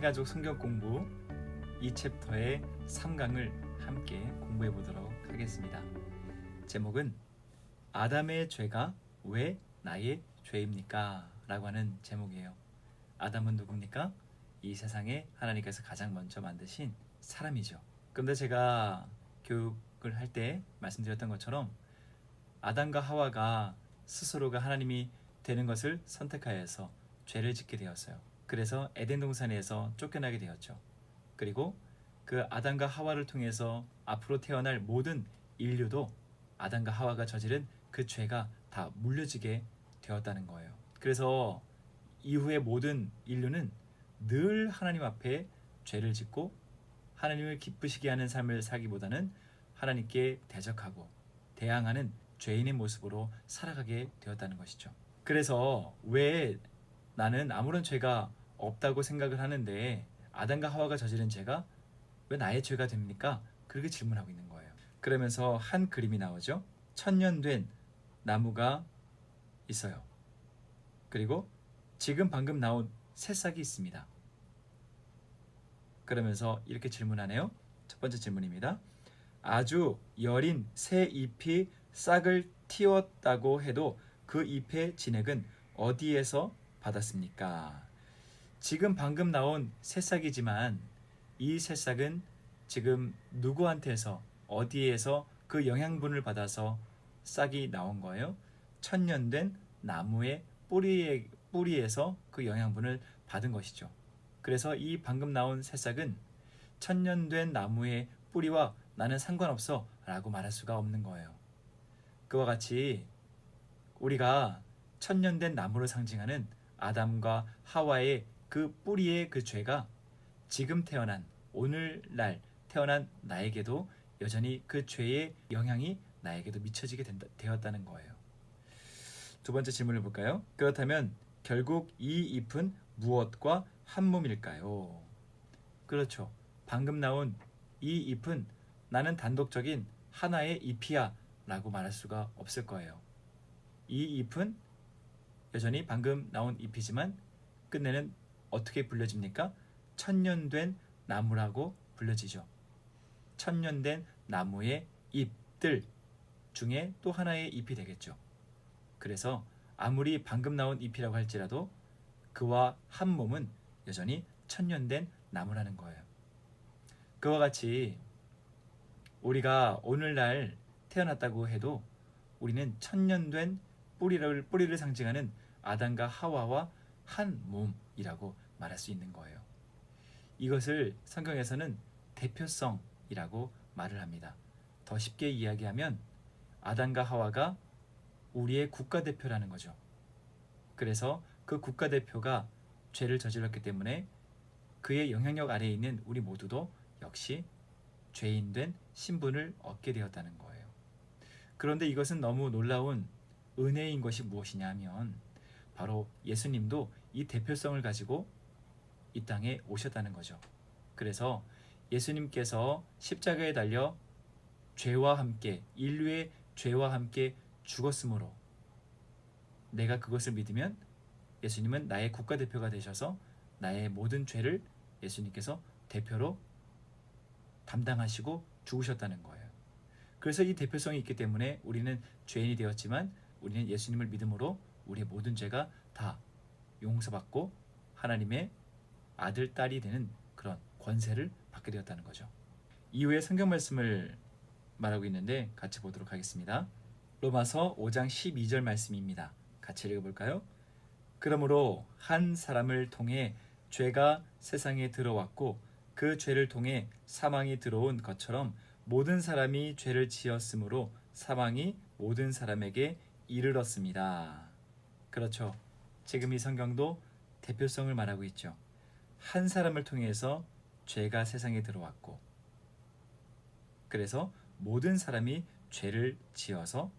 새가족 성경 공부 이 챕터의 3강을 함께 공부해 보도록 하겠습니다. 제목은 아담의 죄가 왜 나의 죄입니까? 라고 하는 제목이에요. 아담은 누굽니까? 이 세상에 하나님께서 가장 먼저 만드신 사람이죠. 그런데 제가 교육을 할 때 말씀드렸던 것처럼 아담과 하와가 스스로가 하나님이 되는 것을 선택하여서 죄를 짓게 되었어요. 그래서 에덴 동산에서 쫓겨나게 되었죠. 그리고 그 아담과 하와를 통해서 앞으로 태어날 모든 인류도 아담과 하와가 저지른 그 죄가 다 물려지게 되었다는 거예요. 그래서 이후의 모든 인류는 늘 하나님 앞에 죄를 짓고 하나님을 기쁘시게 하는 삶을 살기보다는 하나님께 대적하고 대항하는 죄인의 모습으로 살아가게 되었다는 것이죠. 그래서 왜 나는 아무런 죄가 없다고 생각을 하는데 아담과 하와가 저지른 죄가 왜 나의 죄가 됩니까? 그렇게 질문하고 있는 거예요. 그러면서 한 그림이 나오죠. 천년된 나무가 있어요. 그리고 지금 방금 나온 새싹이 있습니다. 그러면서 이렇게 질문하네요. 첫 번째 질문입니다. 아주 여린 새 잎이 싹을 틔웠다고 해도 그 잎의 진액은 어디에서 받았습니까? 지금 방금 나온 새싹이지만 이 새싹은 지금 누구한테서 어디에서 그 영양분을 받아서 싹이 나온 거예요? 천년된 나무의 뿌리에서 그 영양분을 받은 것이죠. 그래서 이 방금 나온 새싹은 천년된 나무의 뿌리와 나는 상관없어 라고 말할 수가 없는 거예요. 그와 같이 우리가 천년된 나무를 상징하는 아담과 하와의 그 뿌리의 그 죄가 지금 태어난 오늘날 태어난 나에게도 여전히 그 죄의 영향이 나에게도 미쳐지게 되었다는 거예요. 두 번째 질문을 볼까요? 그렇다면 결국 이 잎은 무엇과 한 몸일까요? 그렇죠. 방금 나온 이 잎은 나는 단독적인 하나의 잎이야 라고 말할 수가 없을 거예요. 이 잎은 여전히 방금 나온 잎이지만 끝내는 어떻게 불려집니까? 천년된 나무라고 불려지죠. 천년된 나무의 잎들 중에 또 하나의 잎이 되겠죠. 그래서 아무리 방금 나온 잎이라고 할지라도 그와 한 몸은 여전히 천년된 나무라는 거예요. 그와 같이 우리가 오늘날 태어났다고 해도 우리는 천년된 뿌리를 상징하는 아담과 하와와 한 몸이라고 말할 수 있는 거예요. 이것을 성경에서는 대표성이라고 말을 합니다. 더 쉽게 이야기하면 아담과 하와가 우리의 국가대표라는 거죠. 그래서 그 국가대표가 죄를 저질렀기 때문에 그의 영향력 아래에 있는 우리 모두도 역시 죄인된 신분을 얻게 되었다는 거예요. 그런데 이것은 너무 놀라운 은혜인 것이 무엇이냐 하면 바로 예수님도 이 대표성을 가지고 이 땅에 오셨다는 거죠. 그래서 예수님께서 십자가에 달려 죄와 함께 인류의 죄와 함께 죽었으므로 내가 그것을 믿으면 예수님은 나의 국가대표가 되셔서 나의 모든 죄를 예수님께서 대표로 담당하시고 죽으셨다는 거예요. 그래서 이 대표성이 있기 때문에 우리는 죄인이 되었지만 우리는 예수님을 믿음으로 우리의 모든 죄가 다 용서받고 하나님의 아들, 딸이 되는 그런 권세를 받게 되었다는 거죠. 이후에 성경 말씀을 말하고 있는데 같이 보도록 하겠습니다. 로마서 5장 12절 말씀입니다. 같이 읽어볼까요? 그러므로 한 사람을 통해 죄가 세상에 들어왔고 그 죄를 통해 사망이 들어온 것처럼 모든 사람이 죄를 지었으므로 사망이 모든 사람에게 이르렀습니다. 그렇죠. 지금 이 성경도 대표성을 말하고 있죠. 한 사람을 통해서 죄가 세상에 들어왔고 그래서 모든 사람이 죄를 지어서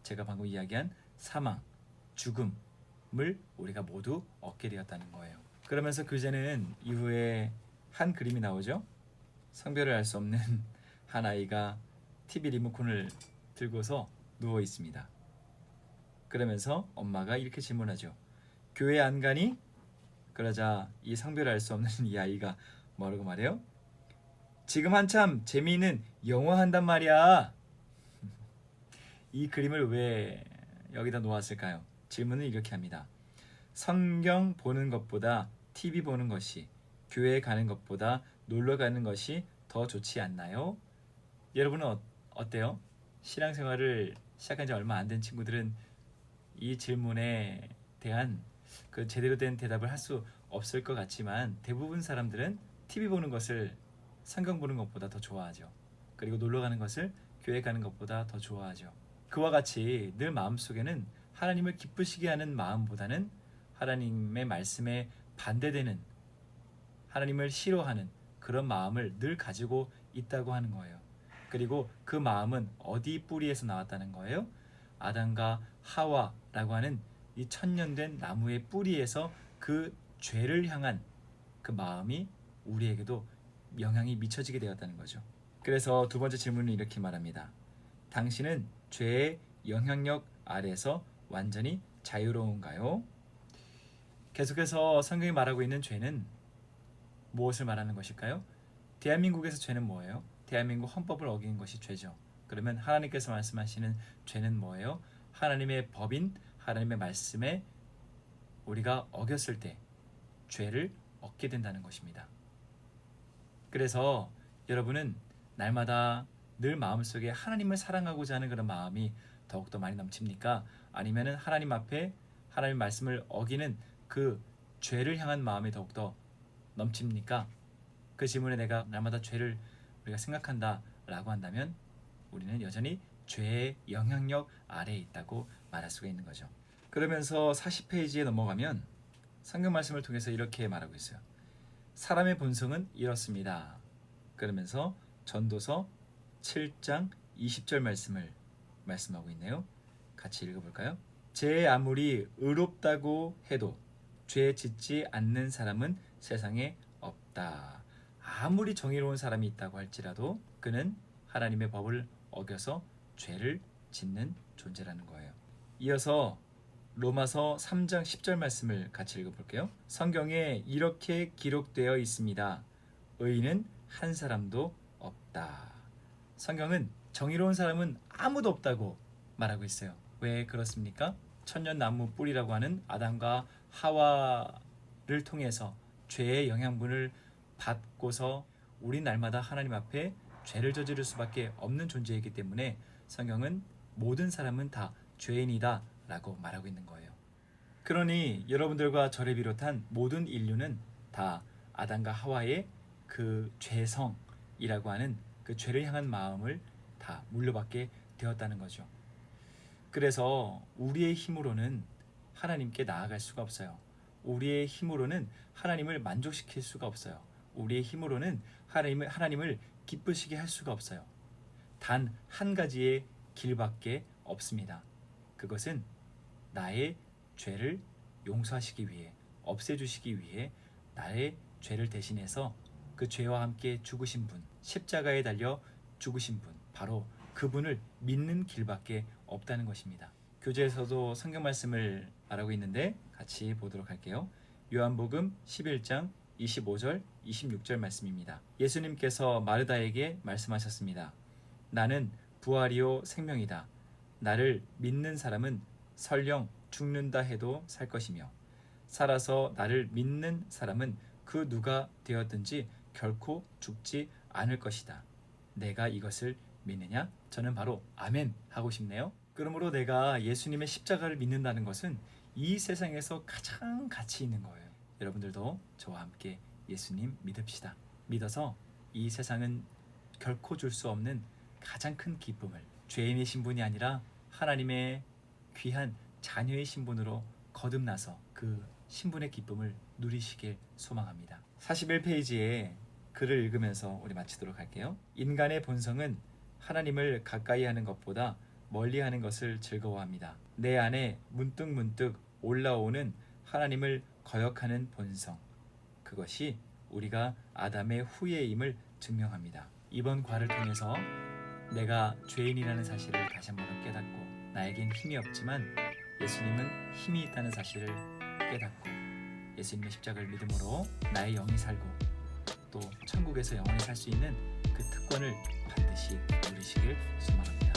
제가 방금 이야기한 사망, 죽음을 우리가 모두 얻게 되었다는 거예요. 그러면서 교재는 이후에 한 그림이 나오죠. 성별을 알 수 없는 한 아이가 TV 리모컨을 들고서 누워 있습니다. 그러면서 엄마가 이렇게 질문하죠. 교회 안 가니? 그러자 이 성별을 알 수 없는 이 아이가 뭐라고 말해요? 지금 한참 재미있는 영화 한단 말이야. 이 그림을 왜 여기다 놓았을까요? 질문은 이렇게 합니다. 성경 보는 것보다 TV 보는 것이, 교회 가는 것보다 놀러 가는 것이 더 좋지 않나요? 여러분은 어때요? 신앙생활을 시작한 지 얼마 안 된 친구들은 이 질문에 대한 그 제대로 된 대답을 할 수 없을 것 같지만, 대부분 사람들은 TV 보는 것을 성경 보는 것보다 더 좋아하죠. 그리고 놀러 가는 것을 교회 가는 것보다 더 좋아하죠. 그와 같이 늘 마음속에는 하나님을 기쁘시게 하는 마음보다는 하나님의 말씀에 반대되는, 하나님을 싫어하는 그런 마음을 늘 가지고 있다고 하는 거예요. 그리고 그 마음은 어디 뿌리에서 나왔다는 거예요? 아담과 하와라고 하는 이 천년된 나무의 뿌리에서 그 죄를 향한 그 마음이 우리에게도 영향이 미쳐지게 되었다는 거죠. 그래서 두 번째 질문은 이렇게 말합니다. 당신은 죄의 영향력 아래서 완전히 자유로운가요? 계속해서 성경이 말하고 있는 죄는 무엇을 말하는 것일까요? 대한민국에서 죄는 뭐예요? 대한민국 헌법을 어긴 것이 죄죠. 그러면 하나님께서 말씀하시는 죄는 뭐예요? 하나님의 법인, 하나님의 말씀에 우리가 어겼을 때 죄를 얻게 된다는 것입니다. 그래서 여러분은 날마다 늘 마음속에 하나님을 사랑하고자 하는 그런 마음이 더욱더 많이 넘칩니까? 아니면 하나님 앞에 하나님 말씀을 어기는 그 죄를 향한 마음이 더욱더 넘칩니까? 그 질문에 내가 날마다 죄를 우리가 생각한다 라고 한다면 우리는 여전히 죄의 영향력 아래에 있다고 말할 수가 있는 거죠. 그러면서 40페이지에 넘어가면 성경 말씀을 통해서 이렇게 말하고 있어요. 사람의 본성은 이렇습니다. 그러면서 전도서 7장 20절 말씀을 말씀하고 있네요. 같이 읽어볼까요? 제 아무리 의롭다고 해도 죄 짓지 않는 사람은 세상에 없다. 아무리 정의로운 사람이 있다고 할지라도 그는 하나님의 법을 어겨서 죄를 짓는 존재라는 거예요. 이어서 로마서 3장 10절 말씀을 같이 읽어볼게요. 성경에 이렇게 기록되어 있습니다. 의인은 한 사람도 없다. 성경은 정의로운 사람은 아무도 없다고 말하고 있어요. 왜 그렇습니까? 천년나무 뿌리라고 하는 아담과 하와를 통해서 죄의 영향분을 받고서 우리 날마다 하나님 앞에 죄를 저지를 수밖에 없는 존재이기 때문에 성경은 모든 사람은 다 죄인이다 라고 말하고 있는 거예요. 그러니 여러분들과 저를 비롯한 모든 인류는 다 아담과 하와의 그 죄성이라고 하는 그 죄를 향한 마음을 다 물려받게 되었다는 거죠. 그래서 우리의 힘으로는 하나님께 나아갈 수가 없어요. 우리의 힘으로는 하나님을 만족시킬 수가 없어요. 우리의 힘으로는 하나님을 기쁘시게 할 수가 없어요. 단 한 가지의 길밖에 없습니다. 그것은 나의 죄를 용서하시기 위해, 없애주시기 위해 나의 죄를 대신해서 그 죄와 함께 죽으신 분, 십자가에 달려 죽으신 분, 바로 그분을 믿는 길밖에 없다는 것입니다. 교재에서도 성경 말씀을 말하고 있는데 같이 보도록 할게요. 요한복음 11장 25절 26절 말씀입니다. 예수님께서 마르다에게 말씀하셨습니다. 나는 부활이요 생명이다. 나를 믿는 사람은 설령 죽는다 해도 살 것이며 살아서 나를 믿는 사람은 그 누가 되었든지 결코 죽지 않을 것이다. 내가 이것을 믿느냐? 저는 바로 아멘 하고 싶네요. 그러므로 내가 예수님의 십자가를 믿는다는 것은 이 세상에서 가장 가치 있는 거예요. 여러분들도 저와 함께 예수님 믿읍시다. 믿어서 이 세상은 결코 줄 수 없는 가장 큰 기쁨을, 죄인의 신분이 아니라 하나님의 귀한 자녀의 신분으로 거듭나서 그 신분의 기쁨을 누리시길 소망합니다. 41페이지에 글을 읽으면서 우리 마치도록 할게요. 인간의 본성은 하나님을 가까이 하는 것보다 멀리 하는 것을 즐거워합니다. 내 안에 문득문득 올라오는 하나님을 거역하는 본성, 그것이 우리가 아담의 후예임을 증명합니다. 이번 과를 통해서 내가 죄인이라는 사실을 다시 한번 깨닫고, 나에겐 힘이 없지만 예수님은 힘이 있다는 사실을 깨닫고 예수님의 십자가를 믿음으로 나의 영이 살고 또 천국에서 영원히 살 수 있는 그 특권을 반드시 누리시길 소망합니다.